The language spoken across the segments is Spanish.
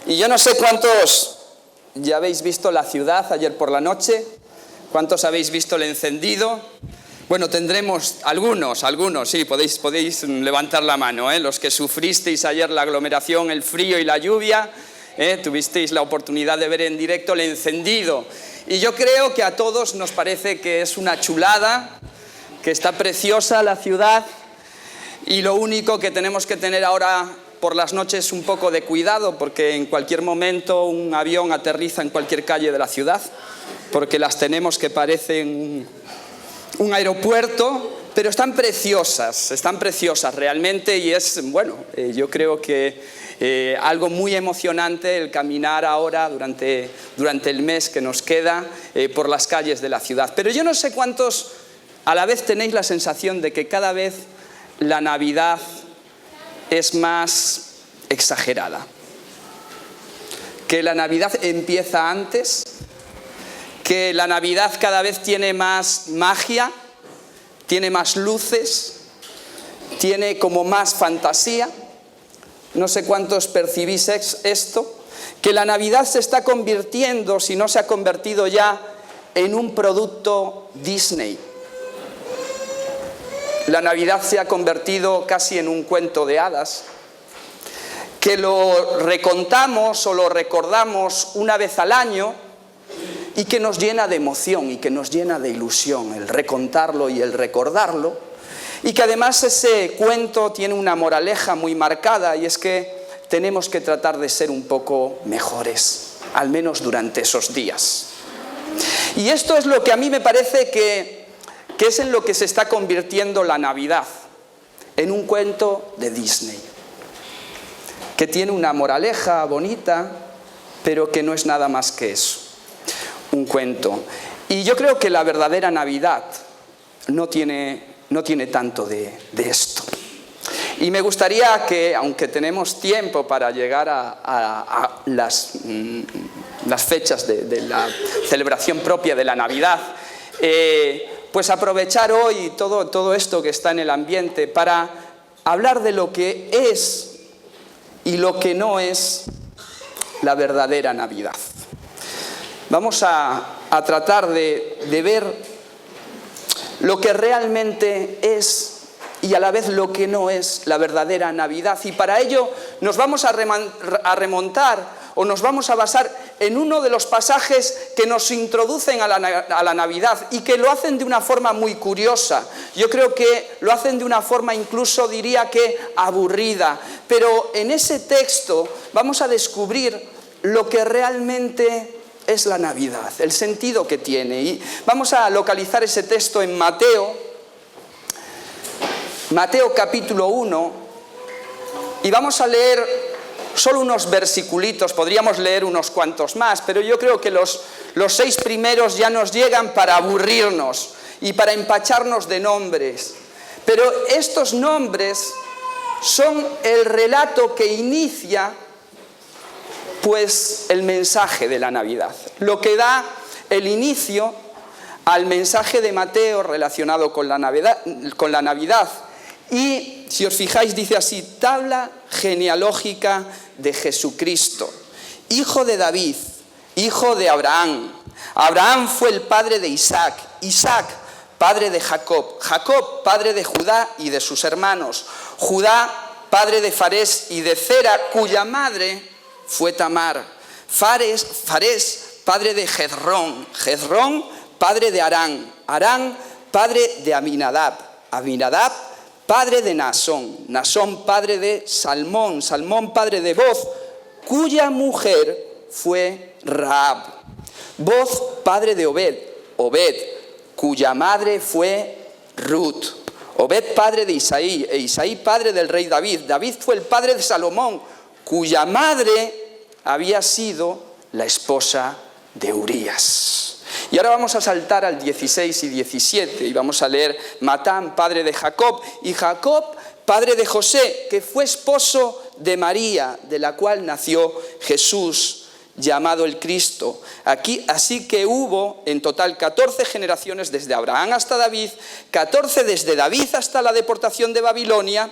Y yo no sé cuántos ya habéis visto la ciudad ayer por la noche, cuántos habéis visto el encendido. Bueno, tendremos algunos, sí, podéis levantar la mano, los que sufristeis ayer la aglomeración, el frío y la lluvia, tuvisteis la oportunidad de ver en directo el encendido. Y yo creo que a todos nos parece que es una chulada, que está preciosa la ciudad, y lo único que tenemos que tener ahora por las noches es un poco de cuidado, porque en cualquier momento un avión aterriza en cualquier calle de la ciudad, porque las tenemos que parecen un aeropuerto, pero están preciosas realmente, y es, bueno, yo creo que algo muy emocionante el caminar ahora durante el mes que nos queda por las calles de la ciudad. Pero yo no sé cuántos a la vez tenéis la sensación de que cada vez la Navidad es más exagerada, que la Navidad empieza antes, que la Navidad cada vez tiene más magia, tiene más luces, tiene como más fantasía. No sé cuántos percibís esto, que la Navidad se está convirtiendo, si no se ha convertido ya, en un producto Disney. La Navidad se ha convertido casi en un cuento de hadas, que lo recontamos o lo recordamos una vez al año y que nos llena de emoción y que nos llena de ilusión el recontarlo y el recordarlo, y que además ese cuento tiene una moraleja muy marcada, y es que tenemos que tratar de ser un poco mejores, al menos durante esos días. Y esto es lo que a mí me parece que es en lo que se está convirtiendo la Navidad, en un cuento de Disney, que tiene una moraleja bonita, pero que no es nada más que eso, un cuento. Y yo creo que la verdadera Navidad no tiene tanto de esto. Y me gustaría que, aunque tenemos tiempo para llegar a las fechas de la celebración propia de la Navidad, pues aprovechar hoy todo esto que está en el ambiente para hablar de lo que es y lo que no es la verdadera Navidad. Vamos a tratar de ver lo que realmente es y a la vez lo que no es la verdadera Navidad. Y para ello nos vamos a remontar o nos vamos a basar en uno de los pasajes que nos introducen a la Navidad y que lo hacen de una forma muy curiosa. Yo creo que lo hacen de una forma incluso diría que aburrida. Pero en ese texto vamos a descubrir lo que realmente es la Navidad, el sentido que tiene. Y vamos a localizar ese texto en Mateo capítulo 1, y vamos a leer solo unos versiculitos. Podríamos leer unos cuantos más, pero yo creo que los 6 primeros ya nos llegan para aburrirnos y para empacharnos de nombres. Pero estos nombres son el relato que inicia pues el mensaje de la Navidad, lo que da el inicio al mensaje de Mateo relacionado con la Navidad. Y si os fijáis dice así: tabla genealógica de Jesucristo, hijo de David, hijo de Abraham. Abraham fue el padre de Isaac, Isaac padre de Jacob, Jacob padre de Judá y de sus hermanos, Judá padre de Farés y de Zera, cuya madre fue Tamar, Farés padre de Jezrón, Jezrón padre de Arán, Arán padre de Aminadab, Aminadab padre de Naasón, Naasón padre de Salmón, Salmón padre de Boz, cuya mujer fue Rahab, Boz padre de Obed, Obed cuya madre fue Ruth, Obed padre de Isaí, e Isaí padre del rey David, David fue el padre de Salomón, cuya madre había sido la esposa de Urías. Y ahora vamos a saltar al 16 y 17 y vamos a leer: Matán, padre de Jacob, y Jacob, padre de José, que fue esposo de María, de la cual nació Jesús, llamado el Cristo. Así que hubo en total 14 generaciones desde Abraham hasta David, 14 desde David hasta la deportación de Babilonia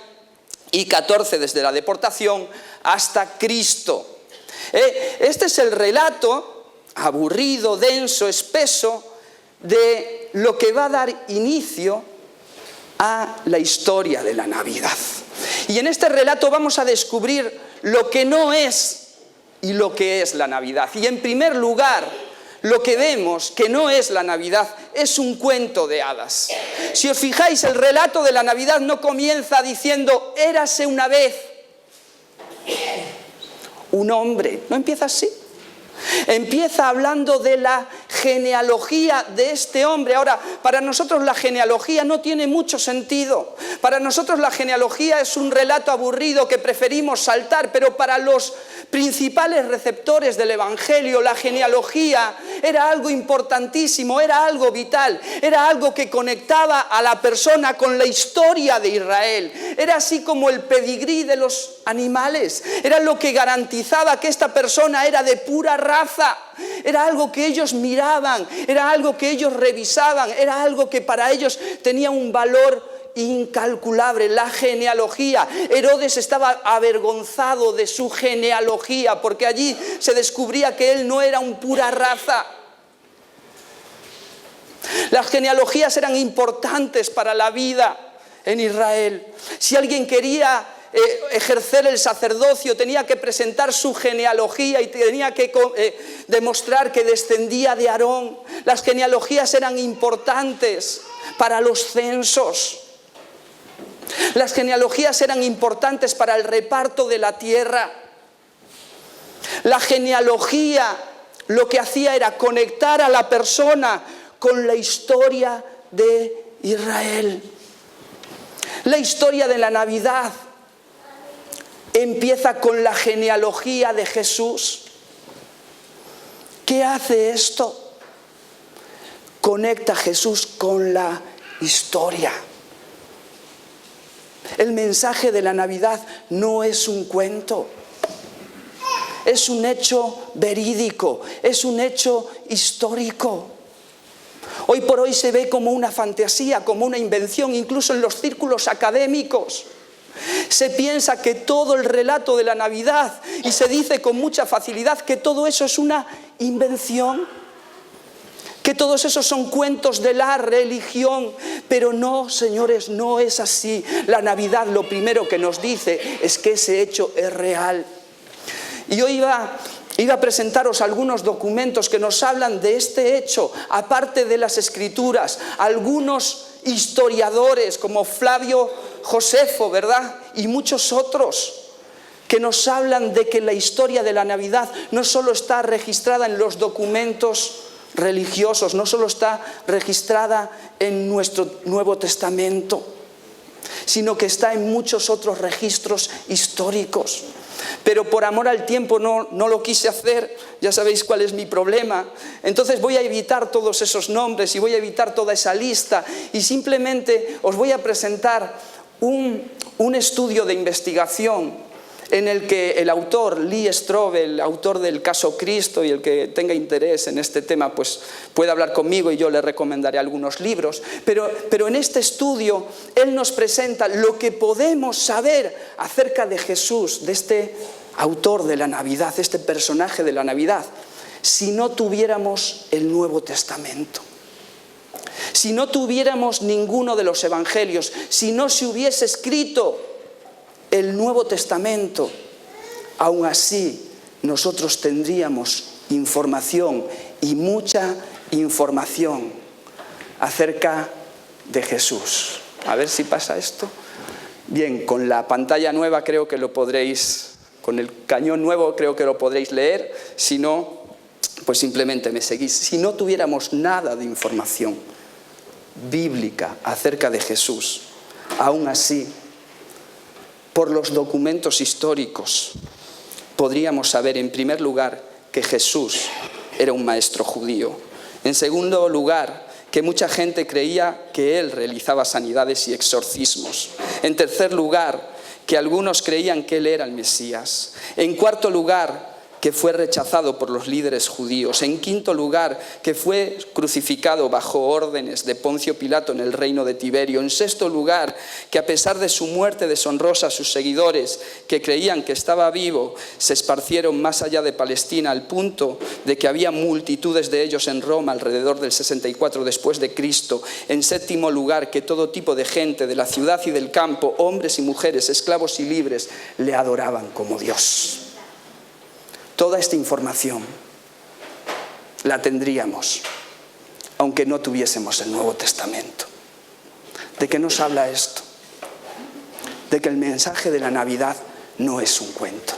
y 14 desde la deportación hasta Cristo. Este es el relato aburrido, denso, espeso, de lo que va a dar inicio a la historia de la Navidad. Y en este relato vamos a descubrir lo que no es y lo que es la Navidad. Y en primer lugar, lo que vemos que no es la Navidad es un cuento de hadas. Si os fijáis, el relato de la Navidad no comienza diciendo érase una vez un hombre. No empieza así. Empieza hablando de la genealogía de este hombre. Ahora, para nosotros la genealogía no tiene mucho sentido. Para nosotros la genealogía es un relato aburrido que preferimos saltar, pero para los principales receptores del Evangelio, la genealogía era algo importantísimo, era algo vital, era algo que conectaba a la persona con la historia de Israel. Era así como el pedigrí de los animales, era lo que garantizaba que esta persona era de pura raza, era algo que ellos miraban, era algo que ellos revisaban, era algo que para ellos tenía un valor incalculable, la genealogía. Herodes estaba avergonzado de su genealogía porque allí se descubría que él no era un pura raza. Las genealogías eran importantes para la vida en Israel. Si alguien quería ejercer el sacerdocio, tenía que presentar su genealogía y tenía que demostrar que descendía de Aarón. Las genealogías eran importantes para los censos. Las genealogías eran importantes para el reparto de la tierra. La genealogía lo que hacía era conectar a la persona con la historia de Israel. La historia de la Navidad empieza con la genealogía de Jesús. ¿Qué hace esto? Conecta a Jesús con la historia. El mensaje de la Navidad no es un cuento, es un hecho verídico, es un hecho histórico. Hoy por hoy se ve como una fantasía, como una invención, incluso en los círculos académicos. Se piensa que todo el relato de la Navidad, y se dice con mucha facilidad que todo eso es una invención, que todos esos son cuentos de la religión. Pero no, señores, no es así. La Navidad lo primero que nos dice es que ese hecho es real. Y hoy iba a presentaros algunos documentos que nos hablan de este hecho, aparte de las Escrituras. Algunos historiadores como Flavio Josefo, ¿verdad? Y muchos otros que nos hablan de que la historia de la Navidad no solo está registrada en los documentos religiosos, no solo está registrada en nuestro Nuevo Testamento, sino que está en muchos otros registros históricos. Pero por amor al tiempo no lo quise hacer, ya sabéis cuál es mi problema. Entonces voy a evitar todos esos nombres y voy a evitar toda esa lista y simplemente os voy a presentar un estudio de investigación en el que el autor, Lee Strobel, el autor del caso Cristo, y el que tenga interés en este tema, pues puede hablar conmigo y yo le recomendaré algunos libros. Pero en este estudio, él nos presenta lo que podemos saber acerca de Jesús, de este autor de la Navidad, este personaje de la Navidad, si no tuviéramos el Nuevo Testamento. Si no tuviéramos ninguno de los evangelios, si no se hubiese escrito el Nuevo Testamento, aún así nosotros tendríamos información y mucha información acerca de Jesús. A ver si pasa esto. Bien, con la pantalla nueva creo que lo podréis, con el cañón nuevo creo que lo podréis leer. Si no, pues simplemente me seguís. Si no tuviéramos nada de información bíblica acerca de Jesús, aún así, por los documentos históricos, podríamos saber en primer lugar que Jesús era un maestro judío. En segundo lugar, que mucha gente creía que él realizaba sanidades y exorcismos. En tercer lugar, que algunos creían que él era el Mesías. En cuarto lugar, que fue rechazado por los líderes judíos. En quinto lugar, que fue crucificado bajo órdenes de Poncio Pilato en el reino de Tiberio. En sexto lugar, que a pesar de su muerte deshonrosa, sus seguidores, que creían que estaba vivo, se esparcieron más allá de Palestina, al punto de que había multitudes de ellos en Roma alrededor del 64 después de Cristo. En séptimo lugar, que todo tipo de gente de la ciudad y del campo, hombres y mujeres, esclavos y libres, le adoraban como Dios. Toda esta información la tendríamos, aunque no tuviésemos el Nuevo Testamento. ¿De qué nos habla esto? De que el mensaje de la Navidad no es un cuento,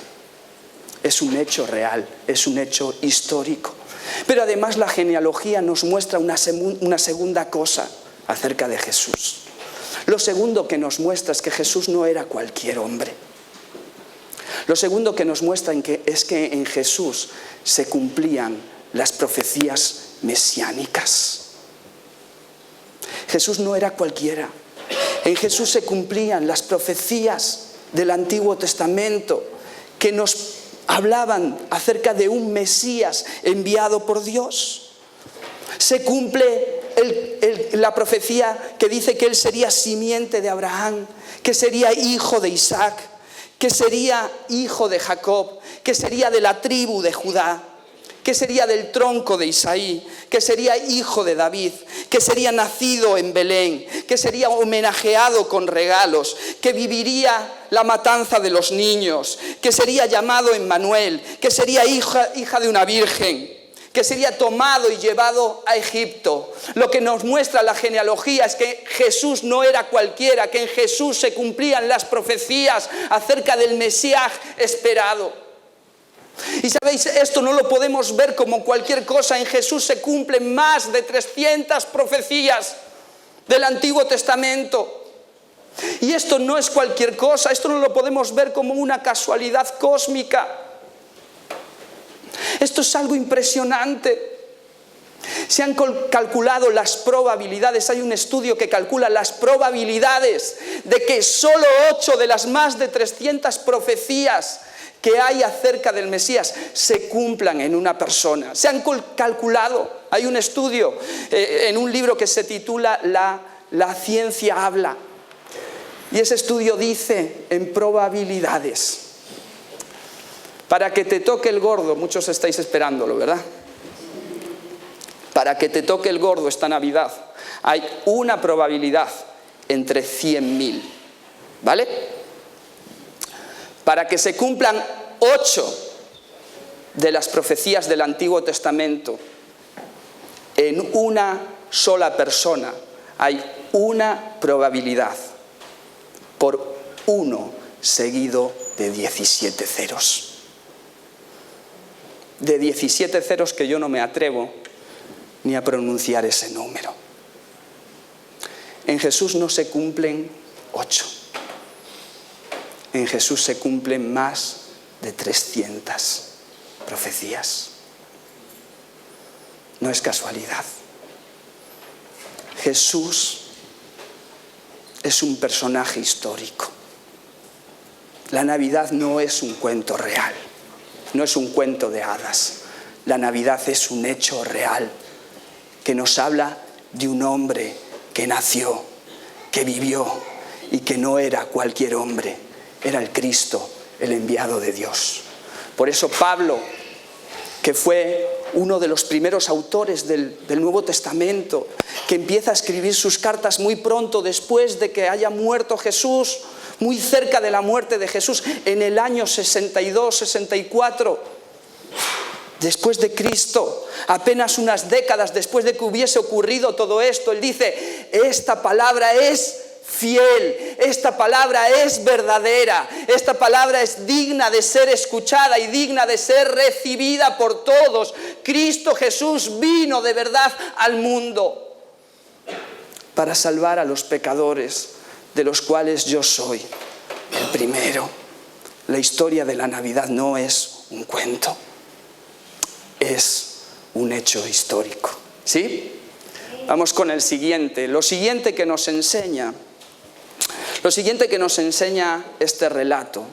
es un hecho real, es un hecho histórico. Pero además la genealogía nos muestra una segunda cosa acerca de Jesús. Lo segundo que nos muestra es que Jesús no era cualquier hombre. Lo segundo que nos muestra es que en Jesús se cumplían las profecías mesiánicas. Jesús no era cualquiera. En Jesús se cumplían las profecías del Antiguo Testamento que nos hablaban acerca de un Mesías enviado por Dios. Se cumple la profecía que dice que él sería simiente de Abraham, que sería hijo de Isaac, que sería hijo de Jacob, que sería de la tribu de Judá, que sería del tronco de Isaí, que sería hijo de David, que sería nacido en Belén, que sería homenajeado con regalos, que viviría la matanza de los niños, que sería llamado Emmanuel, que sería hija de una virgen, que sería tomado y llevado a Egipto. Lo que nos muestra la genealogía es que Jesús no era cualquiera, que en Jesús se cumplían las profecías acerca del Mesías esperado. Y sabéis, esto no lo podemos ver como cualquier cosa. En Jesús se cumplen más de 300 profecías del Antiguo Testamento. Y esto no es cualquier cosa, esto no lo podemos ver como una casualidad cósmica. Esto es algo impresionante. Se han calculado las probabilidades, hay un estudio que calcula las probabilidades de que solo 8 de las más de 300 profecías que hay acerca del Mesías se cumplan en una persona. Se han calculado, hay un estudio en un libro que se titula La ciencia habla. Y ese estudio dice en probabilidades: para que te toque el gordo, muchos estáis esperándolo, ¿verdad? Para que te toque el gordo esta Navidad, hay una probabilidad entre 100.000, ¿vale? Para que se cumplan 8 de las profecías del Antiguo Testamento en una sola persona, hay una probabilidad por 1 seguido de 17 ceros. De 17 ceros que yo no me atrevo ni a pronunciar ese número. En Jesús no se cumplen 8. En Jesús se cumplen más de 300 profecías. No es casualidad. Jesús es un personaje histórico. La Navidad no es un cuento real. No es un cuento de hadas. La Navidad es un hecho real que nos habla de un hombre que nació, que vivió y que no era cualquier hombre. Era el Cristo, el enviado de Dios. Por eso Pablo, que fue uno de los primeros autores del Nuevo Testamento, que empieza a escribir sus cartas muy pronto después de que haya muerto Jesús, muy cerca de la muerte de Jesús, en el año 62, 64, después de Cristo, apenas unas décadas después de que hubiese ocurrido todo esto, él dice: esta palabra es fiel, esta palabra es verdadera, esta palabra es digna de ser escuchada y digna de ser recibida por todos. Cristo Jesús vino de verdad al mundo para salvar a los pecadores, de los cuales yo soy el primero. La historia de la Navidad no es un cuento, es un hecho histórico. ¿Sí? Vamos con el siguiente. Lo siguiente que nos enseña este relato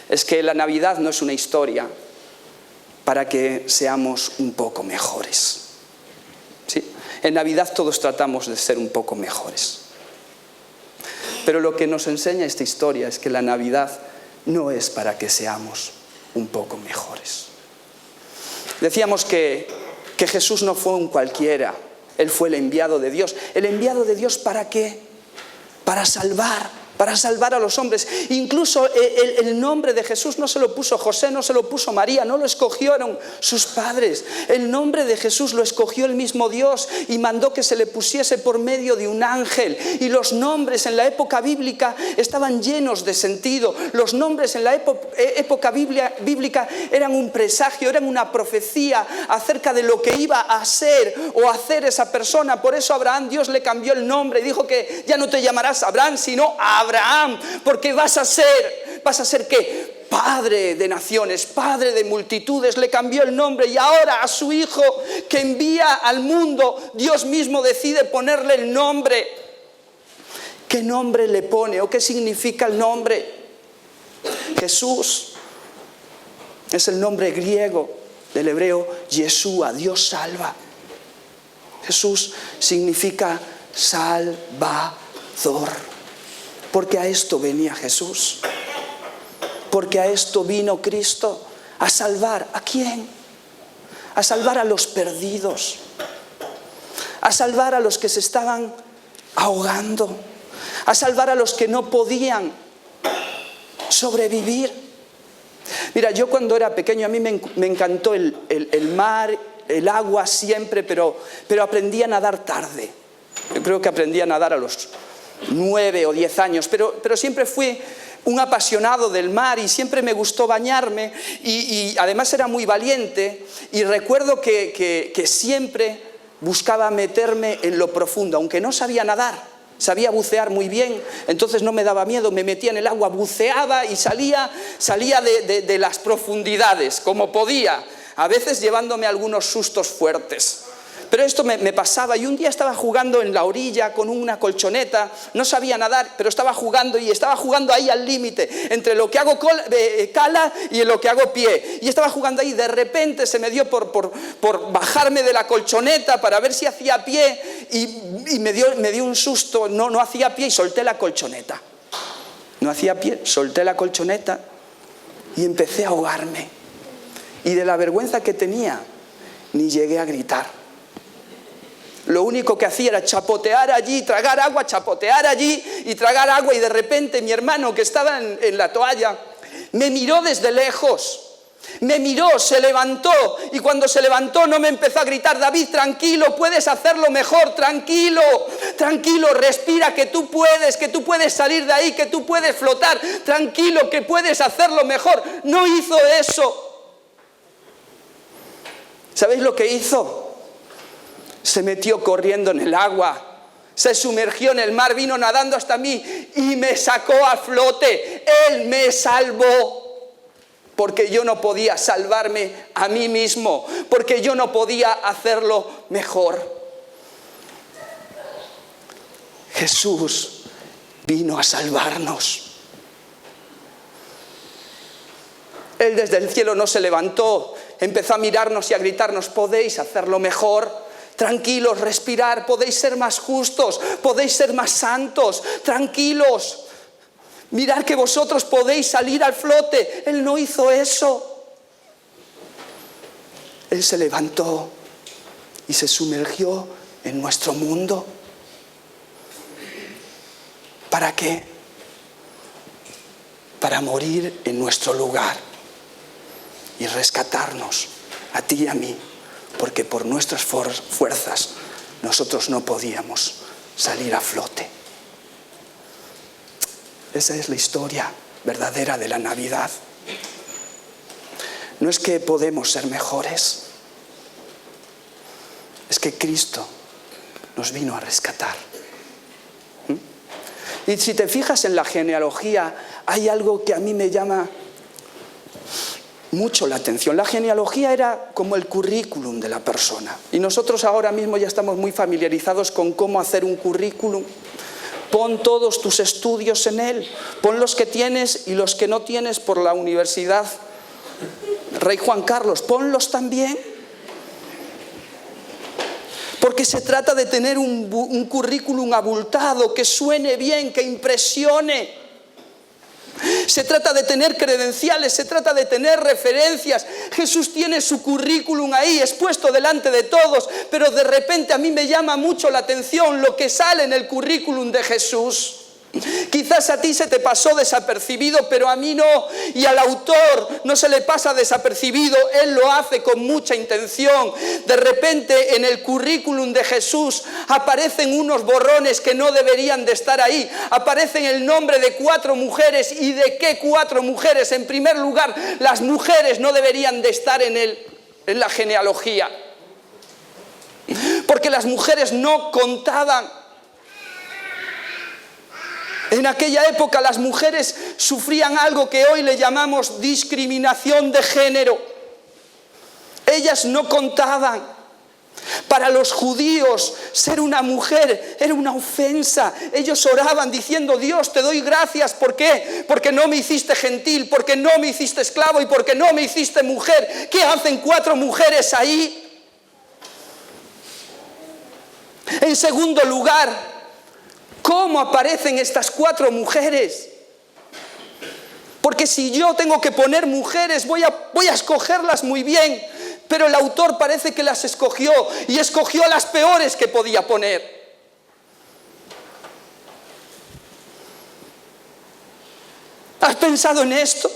es que la Navidad no es una historia, para que seamos un poco mejores. ¿Sí? En Navidad todos tratamos de ser un poco mejores. Pero lo que nos enseña esta historia es que la Navidad no es para que seamos un poco mejores. Decíamos que Jesús no fue un cualquiera, Él fue el enviado de Dios. ¿El enviado de Dios para qué? Para salvar a los hombres. Incluso el nombre de Jesús no se lo puso José, no se lo puso María, no lo escogieron sus padres. El nombre de Jesús lo escogió el mismo Dios y mandó que se le pusiese por medio de un ángel. Y los nombres en la época bíblica estaban llenos de sentido. Los nombres en la época bíblica eran un presagio, eran una profecía acerca de lo que iba a ser o hacer esa persona. Por eso a Abraham Dios le cambió el nombre y dijo que ya no te llamarás Abraham, sino Abraham, porque vas a ser ¿qué? Padre de naciones, padre de multitudes. Le cambió el nombre y ahora a su hijo que envía al mundo, Dios mismo decide ponerle el nombre. ¿Qué nombre le pone o qué significa el nombre? Jesús es el nombre griego del hebreo Yeshua, Dios salva. Jesús significa Salvador. Porque a esto venía Jesús. Porque a esto vino Cristo. A salvar, ¿a quién? A salvar a los perdidos. A salvar a los que se estaban ahogando. A salvar a los que no podían sobrevivir. Mira, yo cuando era pequeño a mí me encantó el mar, el agua siempre, pero aprendí a nadar tarde. Yo creo que aprendí a nadar a los 9 o 10 años, pero siempre fui un apasionado del mar y siempre me gustó bañarme y además era muy valiente y recuerdo que siempre buscaba meterme en lo profundo, aunque no sabía nadar, sabía bucear muy bien, entonces no me daba miedo, me metía en el agua, buceaba y salía de las profundidades como podía, a veces llevándome algunos sustos fuertes. Pero esto me pasaba y un día estaba jugando en la orilla con una colchoneta, no sabía nadar, pero estaba jugando ahí al límite, entre lo que hago cala y lo que hago pie. Y estaba jugando ahí, de repente se me dio por bajarme de la colchoneta para ver si hacía pie y me dio un susto, no hacía pie y solté la colchoneta. No hacía pie, solté la colchoneta y empecé a ahogarme. Y de la vergüenza que tenía, ni llegué a gritar. Lo único que hacía era chapotear allí, tragar agua, chapotear allí y tragar agua. Y de repente mi hermano que estaba en la toalla me miró desde lejos. Me miró, se levantó y cuando se levantó no me empezó a gritar: David, tranquilo, puedes hacerlo mejor, tranquilo, tranquilo, respira, que tú puedes salir de ahí, que tú puedes flotar, tranquilo, que puedes hacerlo mejor. No hizo eso. ¿Sabéis lo que hizo? Se metió corriendo en el agua, se sumergió en el mar, vino nadando hasta mí y me sacó a flote. Él me salvó, porque yo no podía salvarme a mí mismo, porque yo no podía hacerlo mejor. Jesús vino a salvarnos. Él desde el cielo no se levantó, empezó a mirarnos y a gritarnos: podéis hacerlo mejor. Tranquilos, respirar, podéis ser más justos, podéis ser más santos, tranquilos. Mirad que vosotros podéis salir al flote. Él no hizo eso. Él se levantó y se sumergió en nuestro mundo. ¿Para qué? Para morir en nuestro lugar y rescatarnos a ti y a mí. Porque por nuestras fuerzas nosotros no podíamos salir a flote. Esa es la historia verdadera de la Navidad. No es que podemos ser mejores, es que Cristo nos vino a rescatar. Y si te fijas en la genealogía, hay algo que a mí me llama mucho la atención. La genealogía era como el currículum de la persona. Y nosotros ahora mismo ya estamos muy familiarizados con cómo hacer un currículum. Pon todos tus estudios en él. Pon los que tienes y los que no tienes por la universidad Rey Juan Carlos, ponlos también. Porque se trata de tener un currículum abultado, que suene bien, que impresione. Se trata de tener credenciales, se trata de tener referencias. Jesús tiene su currículum ahí expuesto delante de todos, pero de repente a mí me llama mucho la atención lo que sale en el currículum de Jesús. Quizás a ti se te pasó desapercibido, pero a mí no, y al autor no se le pasa desapercibido, él lo hace con mucha intención. De repente en el currículum de Jesús aparecen unos borrones que no deberían de estar ahí, aparecen el nombre de 4 mujeres. ¿Y de qué 4 mujeres? En primer lugar, las mujeres no deberían de estar en la genealogía, porque las mujeres no contaban. En aquella época las mujeres sufrían algo que hoy le llamamos discriminación de género. Ellas no contaban. Para los judíos ser una mujer era una ofensa. Ellos oraban diciendo: Dios, te doy gracias. ¿Por qué? Porque no me hiciste gentil, porque no me hiciste esclavo y porque no me hiciste mujer. ¿Qué hacen 4 mujeres ahí? En segundo lugar, ¿cómo aparecen estas 4 mujeres? Porque si yo tengo que poner mujeres, voy a escogerlas muy bien, pero el autor parece que las escogió y escogió las peores que podía poner. ¿Has pensado en esto?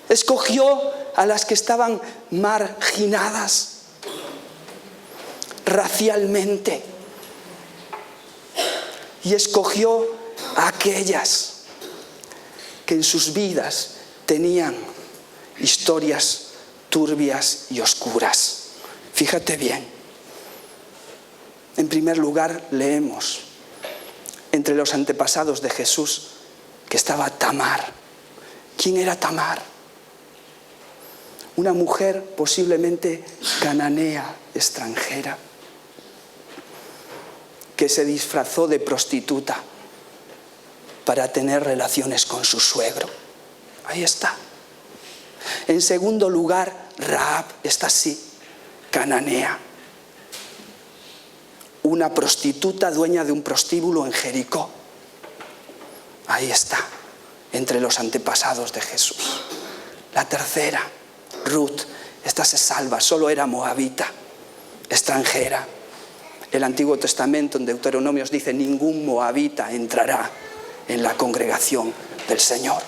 Escogió a las que estaban marginadas racialmente. Y escogió a aquellas que en sus vidas tenían historias turbias y oscuras. Fíjate bien. En primer lugar, leemos entre los antepasados de Jesús que estaba Tamar. ¿Quién era Tamar? Una mujer posiblemente cananea, extranjera, que se disfrazó de prostituta para tener relaciones con su suegro. Ahí está. En segundo lugar, Rahab, está así, cananea. Una prostituta dueña de un prostíbulo en Jericó. Ahí está, entre los antepasados de Jesús. La tercera, Ruth, esta se salva, solo era moabita, extranjera. El Antiguo Testamento en Deuteronomios dice: ningún moabita entrará en la congregación del Señor.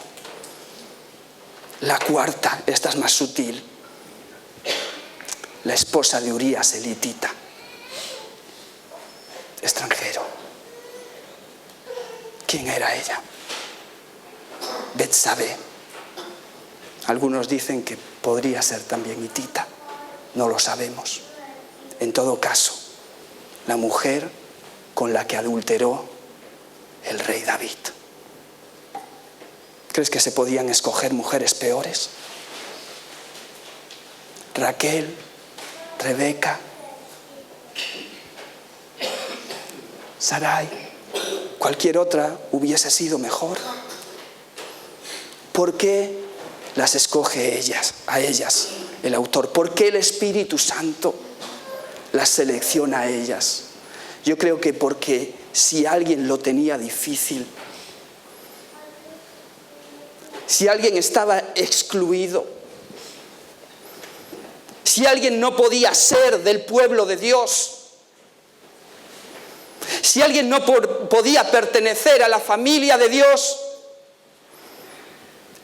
La cuarta, esta es más sutil, la esposa de Urías elitita, extranjero. ¿Quién era ella? Betsabé. Algunos dicen que podría ser también hitita, no lo sabemos. En todo caso, la mujer con la que adulteró el rey David. ¿Crees que se podían escoger mujeres peores? Raquel, Rebeca, Sarai, cualquier otra hubiese sido mejor. ¿Por qué las escoge a ellas el autor? ¿Por qué el Espíritu Santo las selecciona a ellas? Yo creo que porque si alguien lo tenía difícil, si alguien estaba excluido, si alguien no podía ser del pueblo de Dios, si alguien no podía pertenecer a la familia de Dios,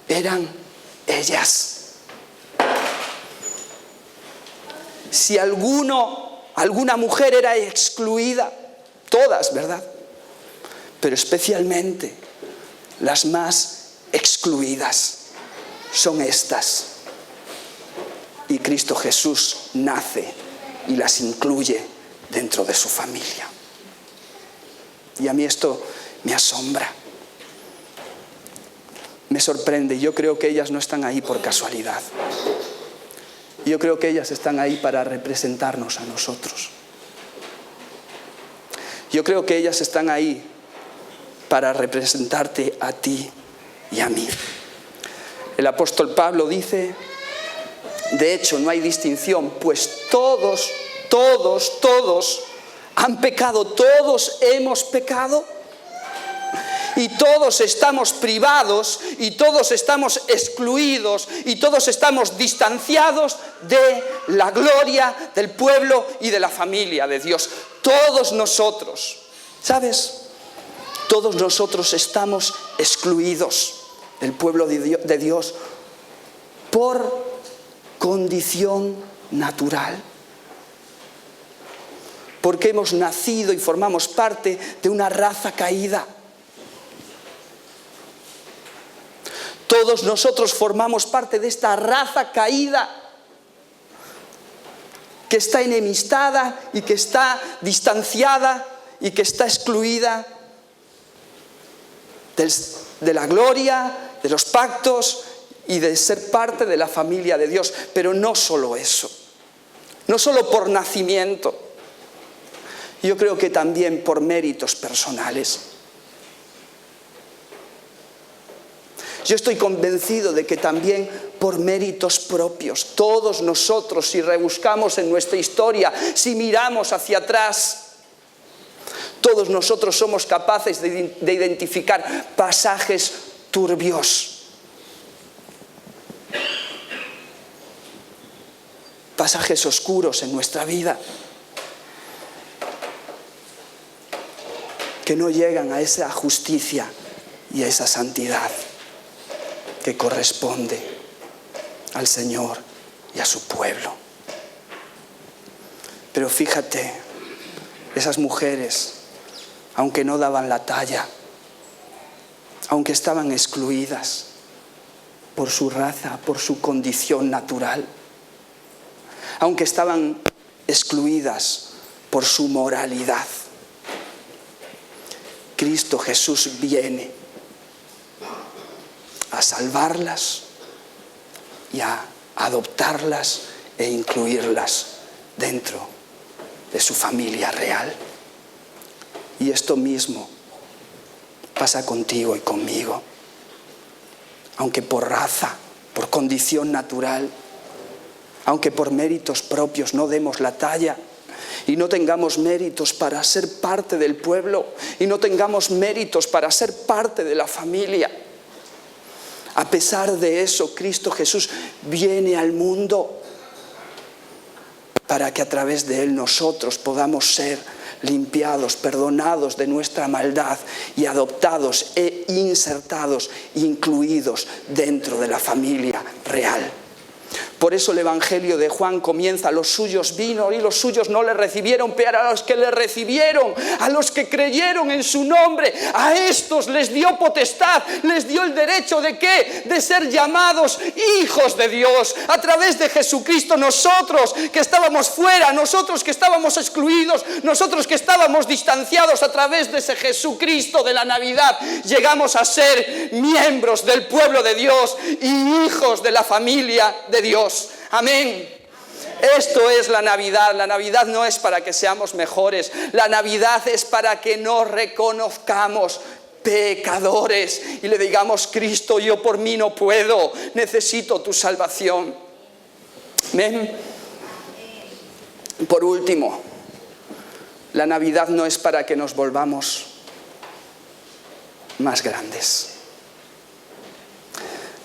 eran ellas. Si alguna mujer era excluida, todas, ¿verdad? Pero especialmente las más excluidas son estas. Y Cristo Jesús nace y las incluye dentro de su familia. Y a mí esto me asombra, me sorprende. Yo creo que ellas no están ahí por casualidad. Yo creo que ellas están ahí para representarnos a nosotros. Yo creo que ellas están ahí para representarte a ti y a mí. El apóstol Pablo dice, de hecho no hay distinción, pues todos han pecado, todos hemos pecado. Y todos estamos privados, y todos estamos excluidos, y todos estamos distanciados de la gloria del pueblo y de la familia de Dios. Todos nosotros, ¿sabes? Todos nosotros estamos excluidos del pueblo de Dios por condición natural. Porque hemos nacido y formamos parte de una raza caída. Todos nosotros formamos parte de esta raza caída que está enemistada y que está distanciada y que está excluida de la gloria, de los pactos y de ser parte de la familia de Dios. Pero no solo eso, no solo por nacimiento, yo creo que también por méritos personales. Yo estoy convencido de que también por méritos propios, todos nosotros, si rebuscamos en nuestra historia, si miramos hacia atrás, todos nosotros somos capaces de identificar pasajes turbios, pasajes oscuros en nuestra vida, que no llegan a esa justicia y a esa santidad que corresponde al Señor y a su pueblo. Pero fíjate, esas mujeres, aunque no daban la talla, aunque estaban excluidas por su raza, por su condición natural, aunque estaban excluidas por su moralidad, Cristo Jesús viene a salvarlas y a adoptarlas e incluirlas dentro de su familia real. Y esto mismo pasa contigo y conmigo. Aunque por raza, por condición natural, aunque por méritos propios no demos la talla y no tengamos méritos para ser parte del pueblo y no tengamos méritos para ser parte de la familia, a pesar de eso, Cristo Jesús viene al mundo para que a través de Él nosotros podamos ser limpiados, perdonados de nuestra maldad y adoptados e insertados, incluidos dentro de la familia real. Por eso el Evangelio de Juan comienza: los suyos vino y los suyos no le recibieron, pero a los que le recibieron, a los que creyeron en su nombre, a estos les dio potestad, les dio el derecho ¿de qué? De ser llamados hijos de Dios. A través de Jesucristo, nosotros que estábamos fuera, nosotros que estábamos excluidos, nosotros que estábamos distanciados, a través de ese Jesucristo de la Navidad, llegamos a ser miembros del pueblo de Dios y hijos de la familia de Dios. Amén. Esto es la Navidad. La Navidad no es para que seamos mejores. La Navidad es para que nos reconozcamos pecadores y le digamos: Cristo, yo por mí no puedo, necesito tu salvación. Amén. Por último, la Navidad no es para que nos volvamos más grandes.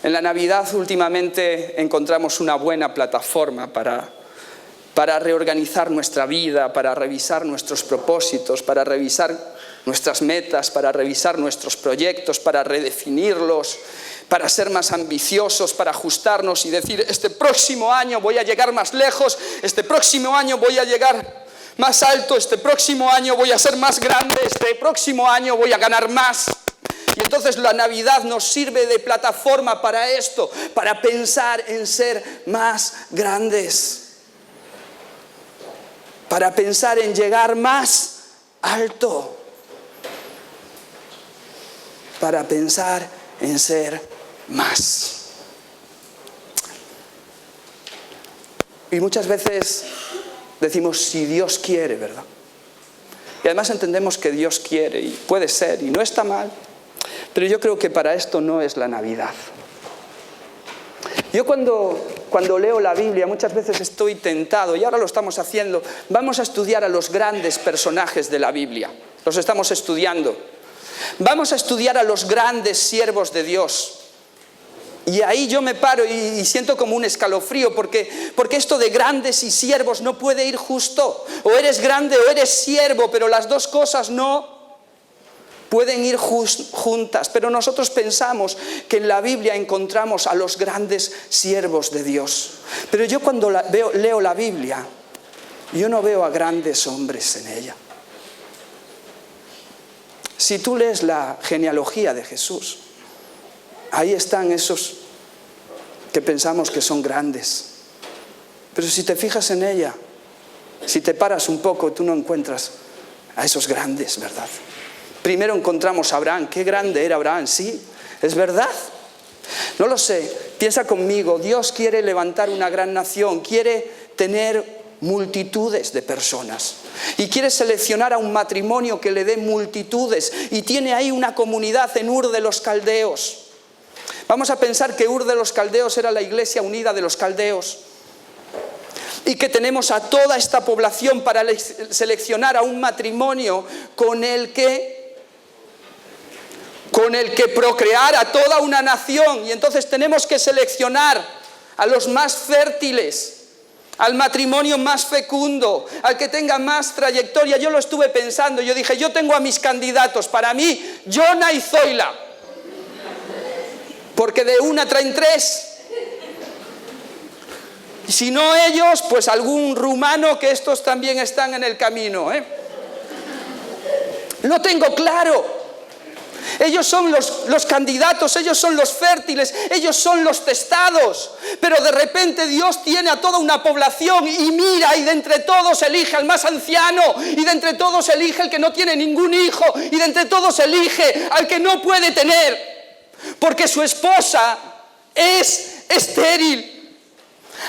En la Navidad últimamente encontramos una buena plataforma para reorganizar nuestra vida, para revisar nuestros propósitos, para revisar nuestras metas, para revisar nuestros proyectos, para redefinirlos, para ser más ambiciosos, para ajustarnos y decir: este próximo año voy a llegar más lejos, este próximo año voy a llegar más alto, este próximo año voy a ser más grande, este próximo año voy a ganar más. Y entonces la Navidad nos sirve de plataforma para esto, para pensar en ser más grandes, para pensar en llegar más alto, para pensar en ser más. Y muchas veces decimos: si Dios quiere, ¿verdad? Y además entendemos que Dios quiere y puede ser y no está mal. Pero yo creo que para esto no es la Navidad. Yo cuando leo la Biblia muchas veces estoy tentado, y ahora lo estamos haciendo, vamos a estudiar a los grandes personajes de la Biblia, los estamos estudiando. Vamos a estudiar a los grandes siervos de Dios. Y ahí yo me paro y siento como un escalofrío, porque esto de grandes y siervos no puede ir justo. O eres grande o eres siervo, pero las dos cosas no pueden ir juntas. Pero nosotros pensamos que en la Biblia encontramos a los grandes siervos de Dios. Pero yo cuando leo la Biblia, yo no veo a grandes hombres en ella. Si tú lees la genealogía de Jesús, ahí están esos que pensamos que son grandes. Pero si te fijas en ella, si te paras un poco, tú no encuentras a esos grandes, ¿verdad? Primero encontramos a Abraham. Qué grande era Abraham, sí, es verdad. No lo sé, piensa conmigo, Dios quiere levantar una gran nación, quiere tener multitudes de personas y quiere seleccionar a un matrimonio que le dé multitudes, y tiene ahí una comunidad en Ur de los Caldeos. Vamos a pensar que Ur de los Caldeos era la iglesia unida de los caldeos, y que tenemos a toda esta población para seleccionar a un matrimonio con el que procrear a toda una nación. Y entonces tenemos que seleccionar a los más fértiles, al matrimonio más fecundo, al que tenga más trayectoria. Yo lo estuve pensando, yo dije, yo tengo a mis candidatos, para mí, Jonah y Zoila, porque de una traen tres. Y si no ellos, pues algún rumano, que estos también están en el camino, ¿eh? Lo tengo claro. Ellos son los candidatos, ellos son los fértiles, ellos son los testados. Pero de repente Dios tiene a toda una población y mira, y de entre todos elige al más anciano, y de entre todos elige al que no tiene ningún hijo, y de entre todos elige al que no puede tener, porque su esposa es estéril.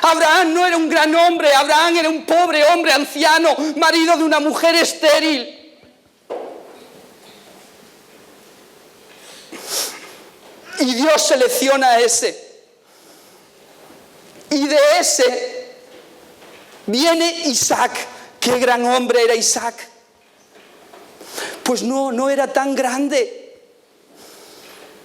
Abraham no era un gran hombre, Abraham era un pobre hombre anciano, marido de una mujer estéril. Y Dios selecciona a ese. Y de ese viene Isaac. ¿Qué gran hombre era Isaac? Pues no era tan grande.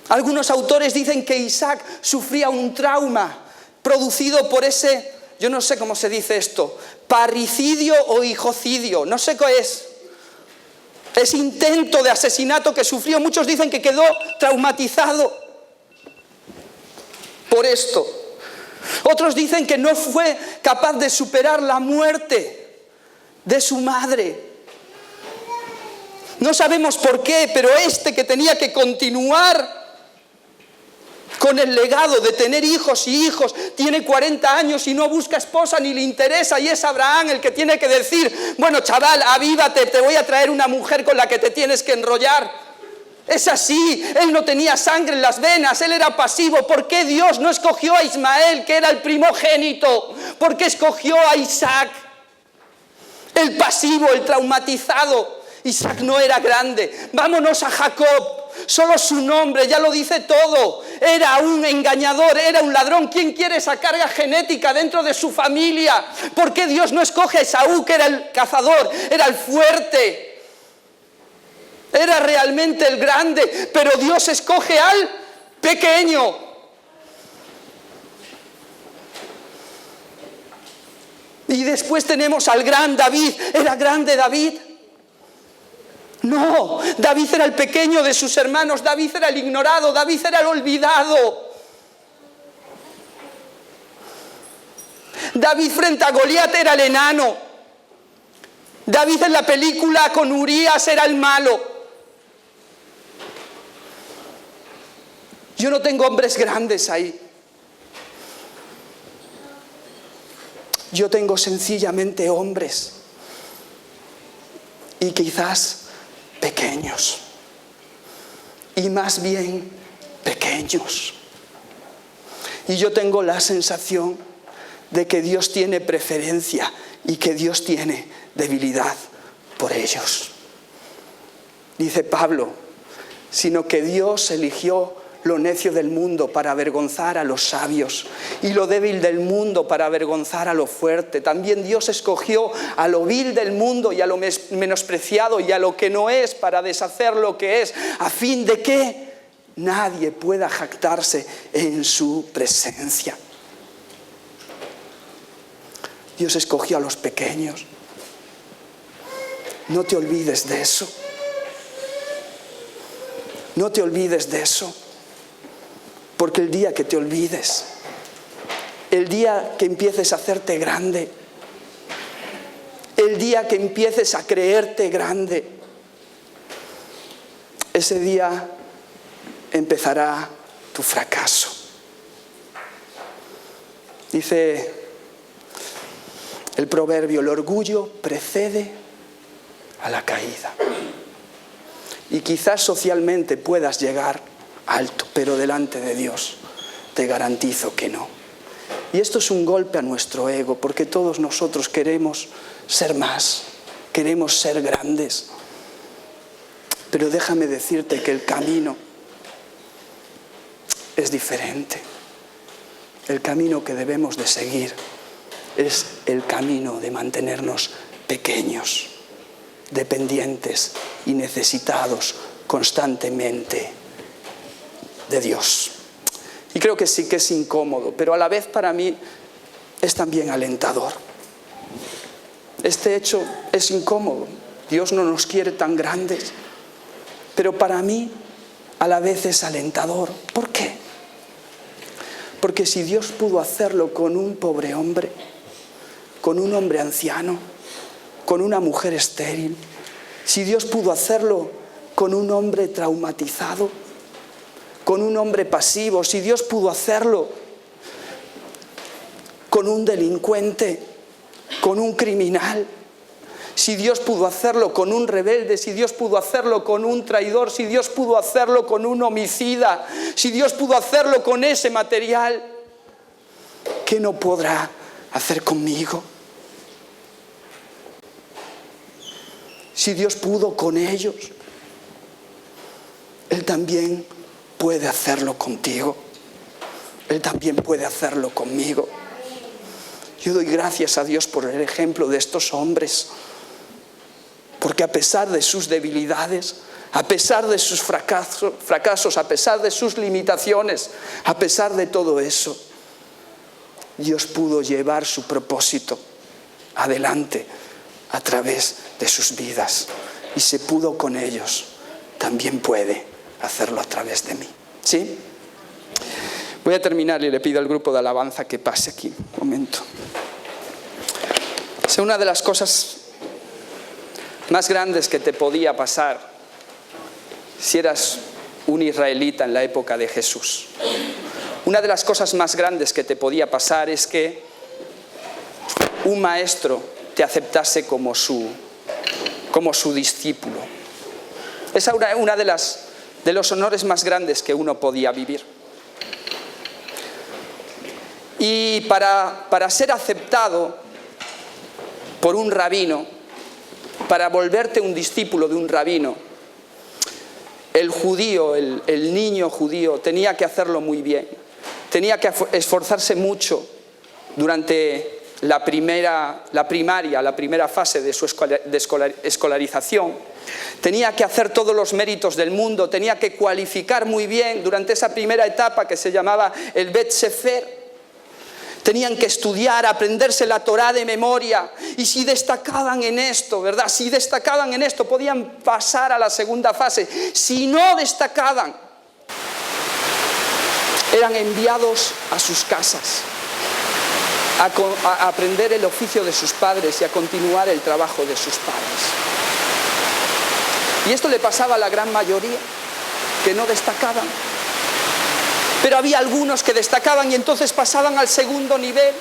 Algunos autores dicen que Isaac sufría un trauma producido por ese, yo no sé cómo se dice esto, parricidio o hijocidio, no sé qué es. Ese intento de asesinato que sufrió, muchos dicen que quedó traumatizado por esto. Otros dicen que no fue capaz de superar la muerte de su madre. No sabemos por qué, pero que tenía que continuar con el legado de tener hijos y hijos, tiene 40 años y no busca esposa ni le interesa, y es Abraham el que tiene que decir, bueno, chaval, avívate, te voy a traer una mujer con la que te tienes que enrollar. Es así, él no tenía sangre en las venas, él era pasivo. ¿Por qué Dios no escogió a Ismael, que era el primogénito? ¿Por qué escogió a Isaac, el pasivo, el traumatizado? Isaac no era grande. Vámonos a Jacob, solo su nombre ya lo dice todo. Era un engañador, era un ladrón. ¿Quién quiere esa carga genética dentro de su familia? ¿Por qué Dios no escoge a Esaú, que era el cazador, era el fuerte? Era realmente el grande, pero Dios escoge al pequeño. Y después tenemos al gran David. ¿Era grande David? No, David era el pequeño de sus hermanos, David era el ignorado, David era el olvidado. David frente a Goliat era el enano. David en la película con Urías era el malo. Yo no tengo hombres grandes ahí. Yo tengo sencillamente hombres, y quizás pequeños, y más bien pequeños. Y yo tengo la sensación de que Dios tiene preferencia y que Dios tiene debilidad por ellos. Dice Pablo, sino que Dios eligió lo necio del mundo para avergonzar a los sabios y lo débil del mundo para avergonzar a lo fuerte. También Dios escogió a lo vil del mundo y a lo menospreciado y a lo que no es para deshacer lo que es, a fin de que nadie pueda jactarse en su presencia. Dios escogió a los pequeños. No te olvides de eso. No te olvides de eso. Porque el día que te olvides, el día que empieces a hacerte grande, el día que empieces a creerte grande, ese día empezará tu fracaso. Dice el proverbio: el orgullo precede a la caída. Y quizás socialmente puedas llegar alto, pero delante de Dios te garantizo que no. Y esto es un golpe a nuestro ego, porque todos nosotros queremos ser más, queremos ser grandes. Pero déjame decirte que el camino es diferente. El camino que debemos de seguir es el camino de mantenernos pequeños, dependientes y necesitados constantemente de Dios. Y creo que sí que es incómodo, pero a la vez para mí es también alentador. Este hecho es incómodo. Dios no nos quiere tan grandes, pero para mí a la vez es alentador. ¿Por qué? Porque si Dios pudo hacerlo con un pobre hombre, con un hombre anciano, con una mujer estéril, si Dios pudo hacerlo con un hombre traumatizado, con un hombre pasivo, si Dios pudo hacerlo con un delincuente, con un criminal, si Dios pudo hacerlo con un rebelde, si Dios pudo hacerlo con un traidor, si Dios pudo hacerlo con un homicida, si Dios pudo hacerlo con ese material, ¿qué no podrá hacer conmigo? Si Dios pudo con ellos, Él también puede hacerlo contigo. Él también puede hacerlo conmigo. Yo doy gracias a Dios por el ejemplo de estos hombres, porque a pesar de sus debilidades, a pesar de sus fracasos, a pesar de sus limitaciones, a pesar de todo eso, Dios pudo llevar su propósito adelante a través de sus vidas. Y se pudo con ellos, también puede hacerlo a través de mí. ¿Sí? Voy a terminar y le pido al grupo de alabanza que pase aquí un momento. Es una de las cosas más grandes que te podía pasar si eras un israelita en la época de Jesús. Una de las cosas más grandes que te podía pasar es que un maestro te aceptase como su discípulo. Es una de los honores más grandes que uno podía vivir. Y para ser aceptado por un rabino, para volverte un discípulo de un rabino, el judío, el niño judío, tenía que hacerlo muy bien. Tenía que esforzarse mucho durante la primera fase de su escolarización. Tenía que hacer todos los méritos del mundo, tenía que cualificar muy bien durante esa primera etapa que se llamaba el Bet Sefer. Tenían que estudiar, aprenderse la Torá de memoria, y si destacaban en esto, ¿verdad? Si destacaban en esto, podían pasar a la segunda fase. Si no destacaban, eran enviados a sus casas a aprender el oficio de sus padres y a continuar el trabajo de sus padres. Y esto le pasaba a la gran mayoría, que no destacaban. Pero había algunos que destacaban y entonces pasaban al segundo nivel.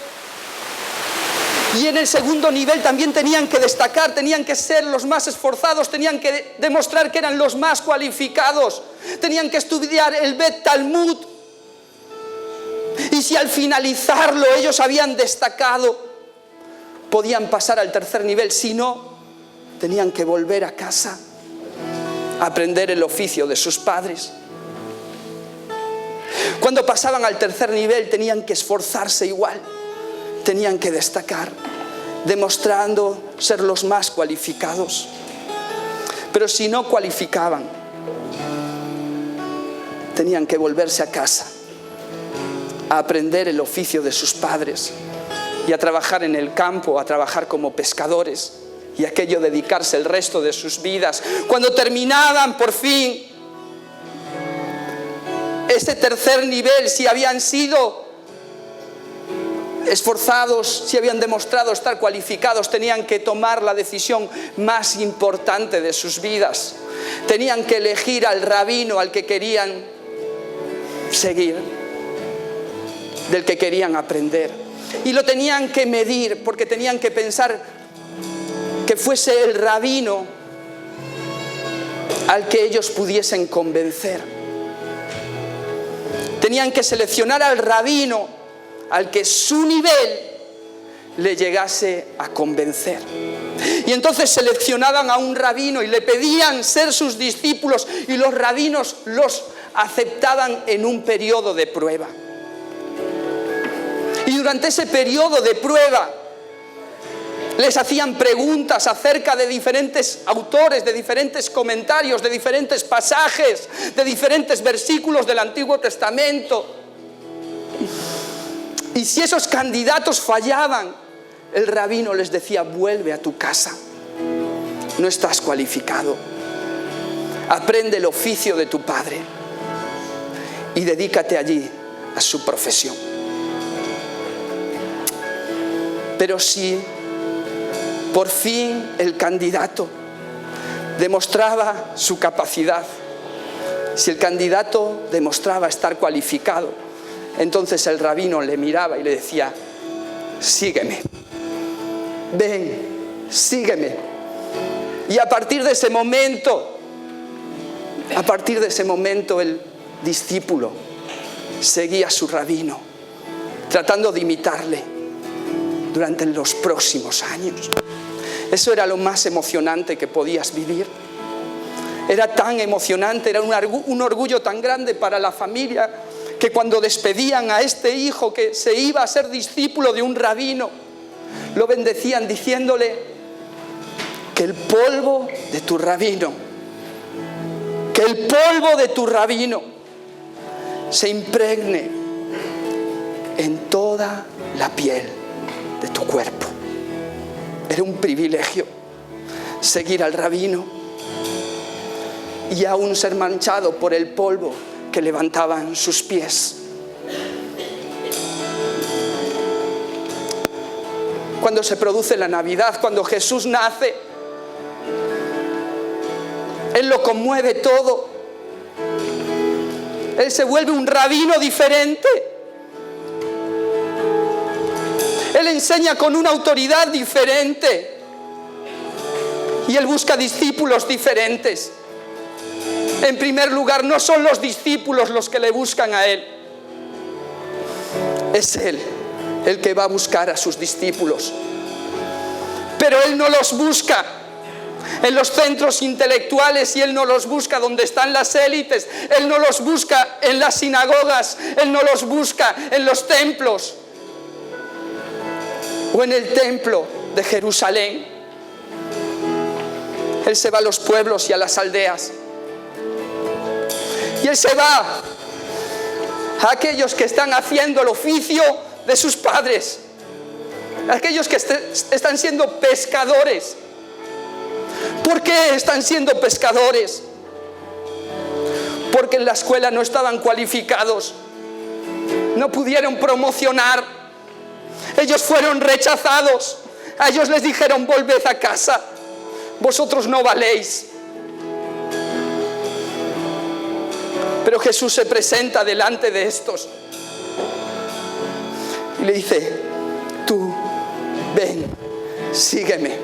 Y en el segundo nivel también tenían que destacar, tenían que ser los más esforzados, tenían que demostrar que eran los más cualificados, tenían que estudiar el Bet Talmud. Y si al finalizarlo ellos habían destacado, podían pasar al tercer nivel. Si no, tenían que volver a casa a aprender el oficio de sus padres. Cuando pasaban al tercer nivel tenían que esforzarse igual, tenían que destacar, demostrando ser los más cualificados. Pero si no cualificaban, tenían que volverse a casa, a aprender el oficio de sus padres y a trabajar en el campo, a trabajar como pescadores, y aquello dedicarse el resto de sus vidas. Cuando terminaban por fin ese tercer nivel, si habían sido esforzados, si habían demostrado estar cualificados, tenían que tomar la decisión más importante de sus vidas. Tenían que elegir al rabino al que querían seguir, del que querían aprender. Y lo tenían que medir, porque tenían que pensar que fuese el rabino al que ellos pudiesen convencer. Tenían que seleccionar al rabino al que su nivel le llegase a convencer. Y entonces seleccionaban a un rabino y le pedían ser sus discípulos, y los rabinos los aceptaban en un periodo de prueba. Y durante ese periodo de prueba les hacían preguntas acerca de diferentes autores, de diferentes comentarios, de diferentes pasajes, de diferentes versículos del Antiguo Testamento. Y si esos candidatos fallaban, el rabino les decía: vuelve a tu casa, no estás cualificado, aprende el oficio de tu padre y dedícate allí a su profesión. Pero si por fin el candidato demostraba su capacidad, si el candidato demostraba estar cualificado, entonces el rabino le miraba y le decía: sígueme, ven, sígueme. Y a partir de ese momento, el discípulo seguía a su rabino, tratando de imitarle durante los próximos años. Eso era lo más emocionante que podías vivir. Era tan emocionante, era un orgullo tan grande para la familia, que cuando despedían a este hijo que se iba a ser discípulo de un rabino, lo bendecían diciéndole: que el polvo de tu rabino, que el polvo de tu rabino se impregne en toda la piel de tu cuerpo. Era un privilegio seguir al rabino y aún ser manchado por el polvo que levantaban sus pies. Cuando se produce la Navidad, cuando Jesús nace, Él lo conmueve todo. Él se vuelve un rabino diferente. Él enseña con una autoridad diferente. Y Él busca discípulos diferentes. En primer lugar, no son los discípulos los que le buscan a Él. Es Él el que va a buscar a sus discípulos. Pero Él no los busca en los centros intelectuales, y Él no los busca donde están las élites. Él no los busca en las sinagogas. Él no los busca en los templos o en el templo de Jerusalén. Él se va a los pueblos y a las aldeas. Y Él se va a aquellos que están haciendo el oficio de sus padres, aquellos que están siendo pescadores. ¿Por qué están siendo pescadores? Porque en la escuela no estaban cualificados, no pudieron promocionar, ellos fueron rechazados. A ellos les dijeron: volved a casa, vosotros no valéis. Pero Jesús se presenta delante de estos y le dice: tú, ven, sígueme,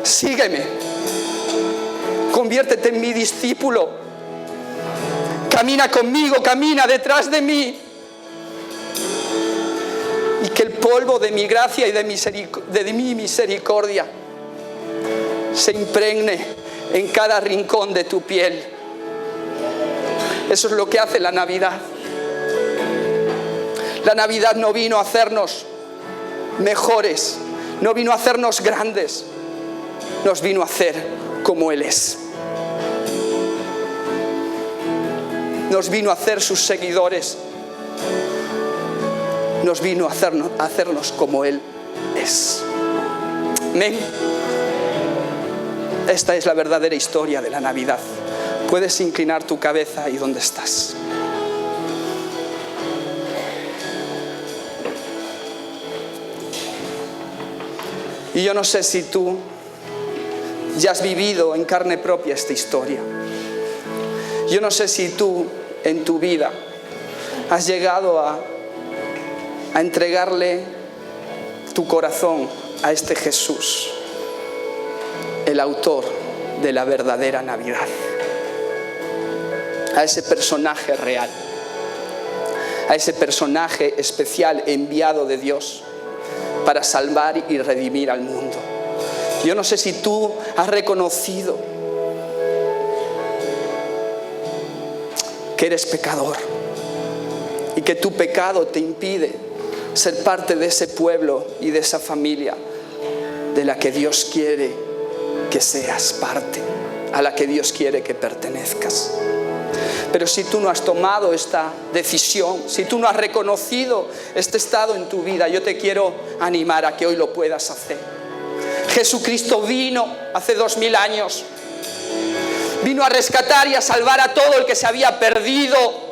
sígueme, conviértete en mi discípulo, camina conmigo, camina detrás de mí, y que el polvo de mi gracia y de mi misericordia se impregne en cada rincón de tu piel. Eso es lo que hace la Navidad. La Navidad no vino a hacernos mejores, no vino a hacernos grandes, nos vino a hacer como Él es. Nos vino a hacer sus seguidores, nos vino a hacernos como Él es. Amén. Esta es la verdadera historia de la Navidad. Puedes inclinar tu cabeza ahí donde estás. Y yo no sé si tú ya has vivido en carne propia esta historia. Yo no sé si tú en tu vida has llegado a entregarle tu corazón a este Jesús, el autor de la verdadera Navidad, a ese personaje real, a ese personaje especial enviado de Dios para salvar y redimir al mundo. Yo no sé si tú has reconocido que eres pecador y que tu pecado te impide ser parte de ese pueblo y de esa familia de la que Dios quiere que seas parte, a la que Dios quiere que pertenezcas. Pero si tú no has tomado esta decisión, si tú no has reconocido este estado en tu vida, yo te quiero animar a que hoy lo puedas hacer. Jesucristo vino hace 2000 años, vino a rescatar y a salvar a todo el que se había perdido.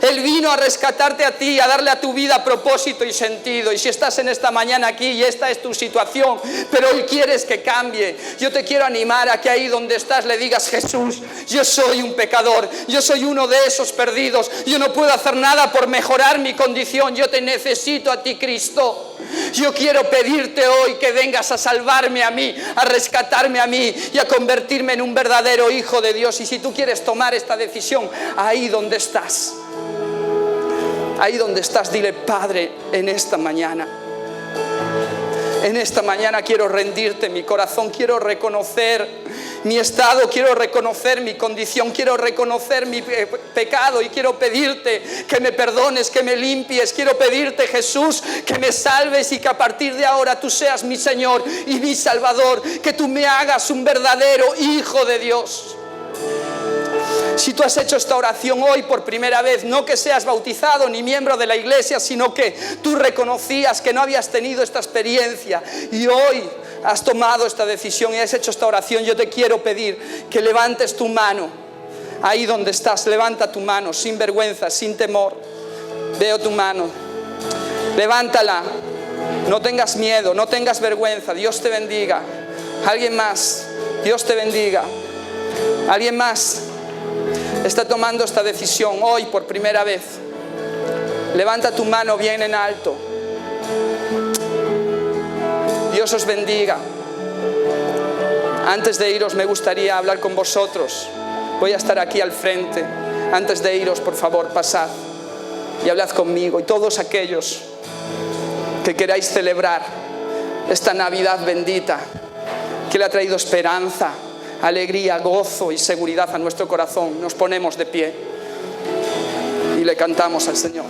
Él vino a rescatarte a ti, a darle a tu vida propósito y sentido. Y si estás en esta mañana aquí y esta es tu situación, pero hoy quieres que cambie, yo te quiero animar a que ahí donde estás le digas: Jesús, yo soy un pecador, yo soy uno de esos perdidos, yo no puedo hacer nada por mejorar mi condición, yo te necesito a ti, Cristo. Yo quiero pedirte hoy que vengas a salvarme a mí, a rescatarme a mí y a convertirme en un verdadero hijo de Dios. Y si tú quieres tomar esta decisión, ahí donde estás, dile: Padre, en esta mañana quiero rendirte mi corazón, quiero reconocer mi estado, quiero reconocer mi condición, quiero reconocer mi pecado y quiero pedirte que me perdones, que me limpies. Quiero pedirte, Jesús, que me salves y que a partir de ahora tú seas mi Señor y mi Salvador, que tú me hagas un verdadero hijo de Dios. Si tú has hecho esta oración hoy por primera vez, no que seas bautizado ni miembro de la iglesia, sino que tú reconocías que no habías tenido esta experiencia y hoy has tomado esta decisión y has hecho esta oración, yo te quiero pedir que levantes tu mano ahí donde estás. Levanta tu mano sin vergüenza, sin temor. Veo tu mano, levántala, no tengas miedo, no tengas vergüenza. Dios te bendiga. Alguien más, Dios te bendiga. Alguien más está tomando esta decisión hoy por primera vez. Levanta tu mano bien en alto. Dios os bendiga. Antes de iros me gustaría hablar con vosotros. Voy a estar aquí al frente. Antes de iros, por favor, pasad y hablad conmigo. Y todos aquellos que queráis celebrar esta Navidad bendita, que le ha traído esperanza, alegría, gozo y seguridad a nuestro corazón, nos ponemos de pie y le cantamos al Señor.